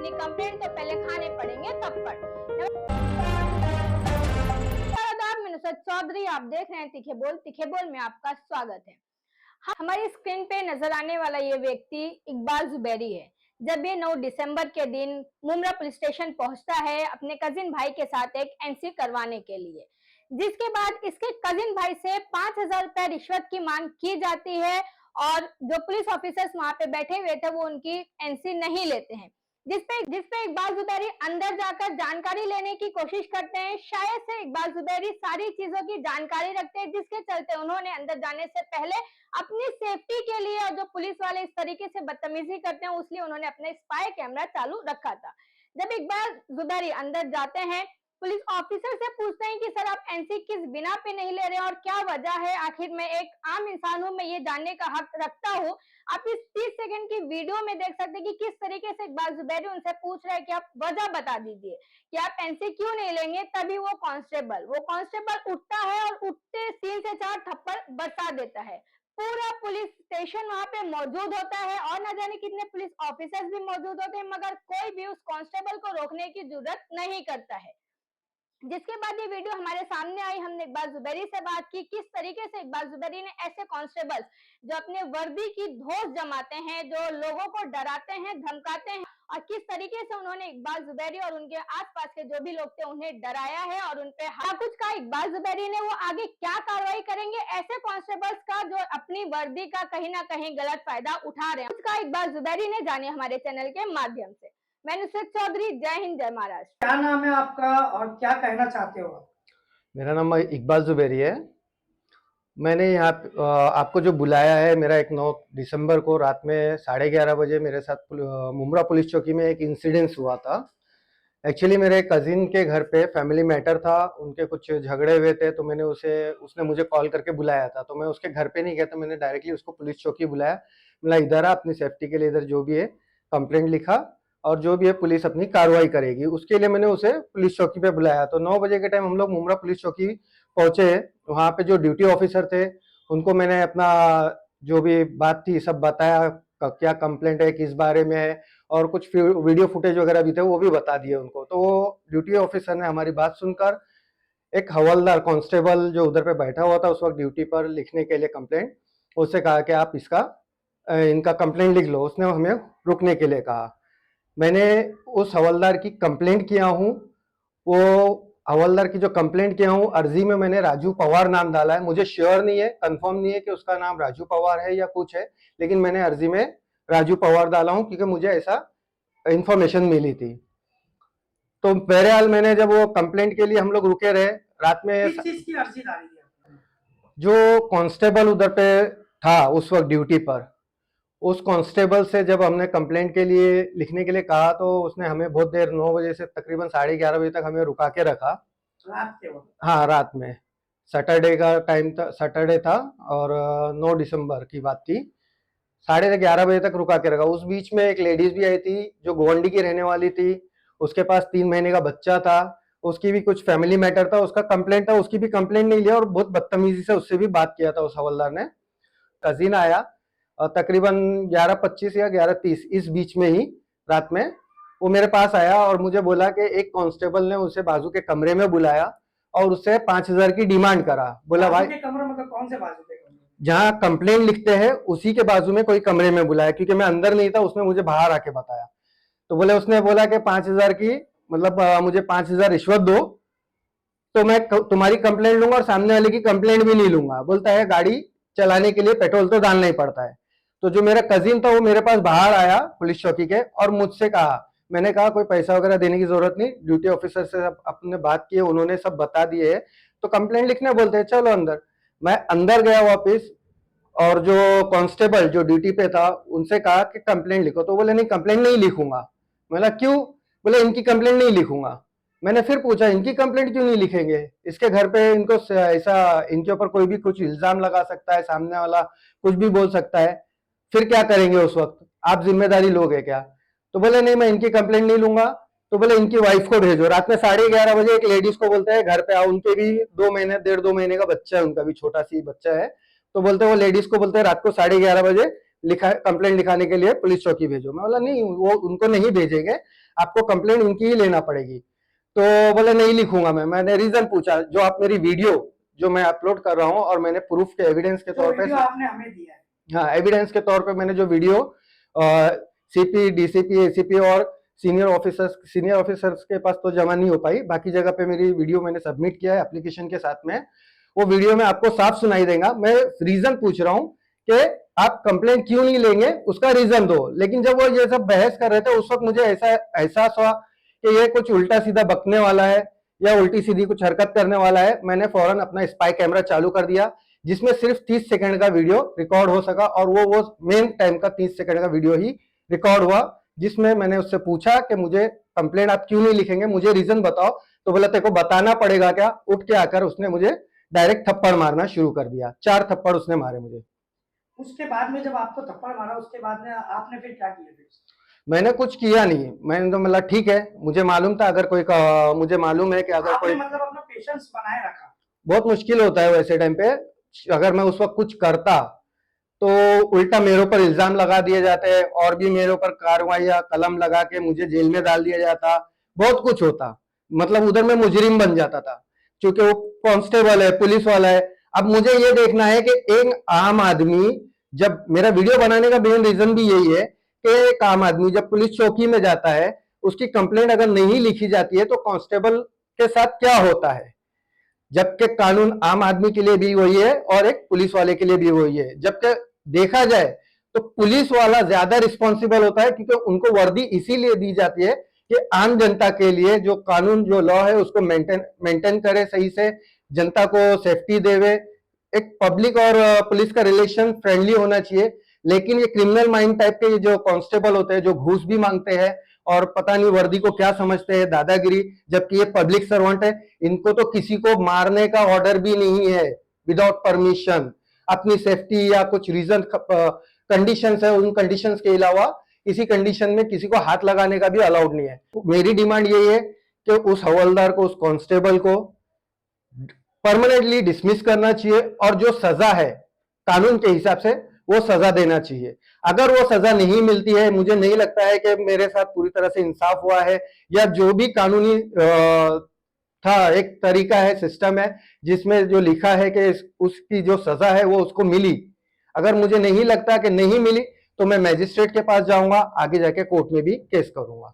अपनी कंप्लेंट तो पहले खाने पड़ेंगे तब पर। चौधरी, आप देख रहे हैं तीखे बोल में आपका स्वागत है। हमारी स्क्रीन पे नजर आने वाला ये व्यक्ति इकबाल जुबैरी है। जब ये 9 दिसंबर के दिन मुमरा पुलिस स्टेशन पहुंचता है अपने कजिन भाई के साथ एक एनसी करवाने के लिए, जिसके बाद इसके कजिन भाई से 5,000 रुपए रिश्वत की मांग की जाती है और जो पुलिस ऑफिसर्स वहां पे बैठे हुए थे वो उनकी एनसी नहीं लेते हैं, जिसपे इकबाल जुबैरी अंदर जाकर जानकारी लेने की कोशिश करते हैं। शायद से इकबाल जुबैरी सारी चीजों की जानकारी रखते हैं, जिसके चलते उन्होंने अंदर जाने से पहले अपनी सेफ्टी के लिए, और जो पुलिस वाले इस तरीके से बदतमीजी करते हैं उसलिए उन्होंने अपने स्पाई कैमरा चालू रखा था। जब इकबाल जुबैरी अंदर जाते हैं, पुलिस ऑफिसर से पूछते हैं कि सर आप एनसी किस बिना पे नहीं ले रहे और क्या वजह है। आखिर मैं एक आम इंसान हूं, मैं ये जानने का हक रखता हूं। आप इस 30 सेकंड की वीडियो में देख सकते हैं कि किस तरीके से इकबाल जुबैरी उनसे पूछ रहे हैं कि आप वजह बता दीजिए कि आप एनसी क्यों नहीं लेंगे। तभी वो कांस्टेबल उठता है और उठते 3 से 4 थप्पड़ बरसा देता है। पूरा पुलिस स्टेशन वहां पे मौजूद होता है और न जाने कितने पुलिस ऑफिसर्स भी मौजूद होते हैं, मगर कोई भी उस कांस्टेबल को रोकने की जरूरत नहीं करता है। जिसके बाद ये वीडियो हमारे सामने आई, हमने इकबाल जुबैरी से बात की किस तरीके से इकबाल जुबैरी ने ऐसे कांस्टेबल्स जो अपने वर्दी की धौंस जमाते हैं, जो लोगों को डराते हैं, धमकाते हैं, और किस तरीके से उन्होंने इकबाल जुबैरी और उनके आसपास के जो भी लोग थे उन्हें डराया है और उनपे कुछ कहा इकबाल जुबैरी ने, वो आगे क्या कार्रवाई करेंगे ऐसे कांस्टेबल्स का जो अपनी वर्दी का कहीं ना कहीं गलत फायदा उठा रहे हैं। कुछ कहा इकबाल जुबैरी ने, जाने हमारे चैनल के माध्यम से। मैं नुसरत चौधरी, जय हिंद जय महाराष्ट्र। क्या नाम है आपका और क्या कहना चाहते हो आप? मेरा नाम इकबाल जुबैरी है। मैंने यहाँ आपको जो बुलाया है, मेरा एक 9 दिसंबर को रात में 11:30 बजे मेरे साथ मुमरा पुलिस चौकी में एक इंसिडेंस हुआ था। एक्चुअली मेरे कजिन के घर पे फैमिली मैटर था, उनके कुछ झगड़े हुए थे, तो मैंने उसने मुझे कॉल करके बुलाया था। तो मैं उसके घर पे नहीं गया, तो मैंने डायरेक्टली उसको पुलिस चौकी बुलाया। बोला इधर आ, अपनी सेफ्टी के लिए इधर जो भी है कंप्लेंट लिखा और जो भी है पुलिस अपनी कार्रवाई करेगी, उसके लिए मैंने उसे पुलिस चौकी पे बुलाया। तो 9 बजे के टाइम हम लोग मुमरा पुलिस चौकी पहुंचे। वहाँ पे जो ड्यूटी ऑफिसर थे उनको मैंने अपना जो भी बात थी सब बताया, क्या कंप्लेंट है, किस बारे में है, और कुछ वीडियो फुटेज वगैरह भी थे वो भी बता दिए उनको। तो वो ड्यूटी ऑफिसर ने हमारी बात सुनकर एक हवलदार कांस्टेबल जो उधर पे बैठा हुआ था उस वक्त ड्यूटी पर लिखने के लिए कंप्लेंट, उससे कहा कि आप इनका कंप्लेंट लिख लो। उसने हमें रुकने के लिए कहा। मैंने उस हवलदार की कंप्लेंट किया हूँ। वो हवलदार की जो कंप्लेंट किया हूँ, अर्जी में मैंने राजू पवार नाम डाला है। मुझे श्योर नहीं है, कंफर्म नहीं है कि उसका नाम राजू पवार है या कुछ है, लेकिन मैंने अर्जी में राजू पवार डाला हूँ क्योंकि मुझे ऐसा इंफॉर्मेशन मिली थी। तो बहरहाल मैंने जब वो कंप्लेंट के लिए हम लोग रुके रहे रात में, किस चीज की अर्जी डाली थी आपने? जो कांस्टेबल उधर पे था उस वक्त ड्यूटी पर, उस कांस्टेबल से जब हमने कंप्लेंट के लिए लिखने के लिए कहा तो उसने हमें बहुत देर 9 बजे से तकरीबन 11:30 बजे तक हमें रुका के रखा। रात के वक्त? हाँ, रात में। सैटरडे का टाइम था, सैटरडे था और 9 दिसंबर की बात थी। 11:30 बजे तक रुका के रखा। उस बीच में एक लेडीज भी आई थी जो गोवंडी की रहने वाली थी। उसके पास 3 महीने का बच्चा था। उसकी भी कुछ फैमिली मैटर था, उसका कंप्लेंट था, उसकी भी कंप्लेंट नहीं लिया और बहुत बदतमीजी से उससे भी बात किया था उस हवलदार ने। कजिन आया और तकरीबन 11:25 या 11:30 इस बीच में ही रात में वो मेरे पास आया और मुझे बोला कि एक कांस्टेबल ने उसे बाजू के कमरे में बुलाया और उससे 5,000 की डिमांड करा। बोला भाई, के कमरे मतलब कौन से बाजू के कमरे? जहाँ कंप्लेंट लिखते हैं उसी के बाजू में कोई कमरे में बुलाया, क्योंकि मैं अंदर नहीं था, उसने मुझे बाहर आके बताया। तो बोले, उसने बोला कि 5,000 की मतलब मुझे 5,000 रिश्वत दो तो मैं तुम्हारी कंप्लेंट लूंगा और सामने वाले की कंप्लेंट भी नहीं लूंगा। बोलता है गाड़ी चलाने के लिए पेट्रोल तो डालना ही पड़ता है। तो जो मेरा कजिन था वो मेरे पास बाहर आया पुलिस चौकी के और मुझसे कहा, मैंने कहा कोई पैसा वगैरह देने की जरूरत नहीं, ड्यूटी ऑफिसर से अपने बात की है, उन्होंने सब बता दिए है, तो कंप्लेंट लिखने बोलते हैं, चलो अंदर। मैं अंदर गया वापिस और जो कांस्टेबल जो ड्यूटी पे था उनसे कहा कि कंप्लेंट लिखो। तो बोले नहीं, कंप्लेंट नहीं लिखूंगा। बोला क्यों? बोले इनकी कंप्लेंट नहीं लिखूंगा। मैंने फिर पूछा इनकी कंप्लेंट क्यों नहीं लिखेंगे, इसके घर पे इनको ऐसा, इनके ऊपर कोई भी कुछ इल्जाम लगा सकता है, सामने वाला कुछ भी बोल सकता है, फिर क्या करेंगे उस वक्त, आप जिम्मेदारी लोगे क्या? तो बोले नहीं, मैं इनकी कंप्लेंट नहीं लूंगा। तो बोले इनकी वाइफ को भेजो। रात में 11:30 बजे एक लेडीज को बोलते हैं घर पे आओ, उनके भी 2 महीने 1.5-2 महीने का बच्चा है, उनका भी छोटा सी बच्चा है। तो बोलते वो लेडीज को बोलते हैं रात को 11:30 बजे कंप्लेंट लिखाने के लिए पुलिस चौकी भेजो। मैं बोला नहीं, वो उनको नहीं भेजेंगे, आपको कंप्लेंट उनकी ही लेना पड़ेगी। तो बोले नहीं लिखूंगा मैंने रीजन पूछा, जो आप मेरी वीडियो जो मैं अपलोड कर रहा हूँ और मैंने प्रूफ के एविडेंस के जो तौर पे, वीडियो आपने हमें दिया है, हाँ एविडेंस के तौर पे मैंने जो वीडियो सीपी, डीसीपी, एसीपी और सीनियर ऑफिसर्स के पास तो जमा नहीं हो पाई, बाकी जगह पे मेरी वीडियो मैंने सबमिट किया है एप्लीकेशन के साथ में। वो वीडियो में आपको साफ सुनाई देगा। मैं रीजन पूछ रहा हूँ कि आप कंप्लेंट क्यों नहीं लेंगे, उसका रीजन दो। लेकिन जब वो ये सब बहस कर रहे थे उस वक्त मुझे ऐसा एहसास हुआ कि ये कुछ उल्टा सीधा बकने वाला है या उल्टी सीधी कुछ हरकत करने वाला है। मैंने फौरन अपना स्पाई कैमरा चालू कर दिया, जिसमें सिर्फ 30 सेकंड का वीडियो रिकॉर्ड हो सका, और वो मेन टाइम का 30 सेकंड का वीडियो ही रिकॉर्ड हुआ, जिसमें मैंने उससे पूछा कि मुझे कंप्लेंट आप क्यों नहीं लिखेंगे, मुझे रीजन बताओ। तो बोला तेरे को बताना पड़ेगा क्या। उठ के आकर उसने मुझे डायरेक्ट थप्पड़ मारना शुरू कर दिया। 4 थप्पड़ उसने मारे मुझे। उसके बाद में जब आपको थप्पड़ मारा, उसके बाद में आपने फिर क्या किया? मैंने कुछ किया नहीं, मैंने तो मतलब ठीक है, मुझे मालूम था अगर कोई मुझे मालूम है कि अगर आपने कोई, मतलब अपना पेशेंस बनाए रखा। बहुत मुश्किल होता है वैसे टाइम पे। अगर मैं उस वक्त कुछ करता तो उल्टा मेरे ऊपर इल्जाम लगा दिए जाते, और भी मेरे ऊपर कार्रवाई या कलम लगा के मुझे जेल में डाल दिया जाता, बहुत कुछ होता। मतलब उधर मैं मुजरिम बन जाता था, क्योंकि वो कांस्टेबल है, पुलिस वाला है। अब मुझे ये देखना है कि एक आम आदमी, जब मेरा वीडियो बनाने का मेन रीजन भी यही है कि एक आम आदमी जब पुलिस चौकी में जाता है, उसकी कंप्लेंट अगर नहीं लिखी जाती है तो कांस्टेबल के साथ क्या होता है, जबकि कानून आम आदमी के लिए भी वही है और एक पुलिस वाले के लिए भी वही है। जबकि देखा जाए तो पुलिस वाला ज्यादा रिस्पॉन्सिबल होता है, क्योंकि उनको वर्दी इसीलिए दी जाती है कि आम जनता के लिए जो कानून, जो लॉ है उसको मेंटेन करे, सही से जनता को सेफ्टी देवे। एक पब्लिक और पुलिस का रिलेशन फ्रेंडली होना चाहिए। लेकिन ये क्रिमिनल माइंड टाइप के जो कांस्टेबल होते हैं, जो घूस भी मांगते हैं और पता नहीं वर्दी को क्या समझते हैं, दादागिरी, जबकि ये पब्लिक सर्वेंट है, इनको तो किसी को मारने का ऑर्डर भी नहीं है विदाउट परमिशन। अपनी सेफ्टी या कुछ रीजन कंडीशंस है, उन कंडीशंस के अलावा किसी कंडीशन में किसी को हाथ लगाने का भी अलाउड नहीं है। मेरी डिमांड यही है कि उस हवलदार को, उस कांस्टेबल को परमानेंटली डिसमिस करना चाहिए, और जो सजा है कानून के हिसाब से वो सजा देना चाहिए। अगर वो सजा नहीं मिलती है, मुझे नहीं लगता है कि मेरे साथ पूरी तरह से इंसाफ हुआ है, या जो भी कानूनी था, एक तरीका है, सिस्टम है जिसमें जो लिखा है कि उसकी जो सजा है वो उसको मिली। अगर मुझे नहीं लगता कि नहीं मिली तो मैं मैजिस्ट्रेट के पास जाऊंगा, आगे जाके कोर्ट में भी केस करूंगा।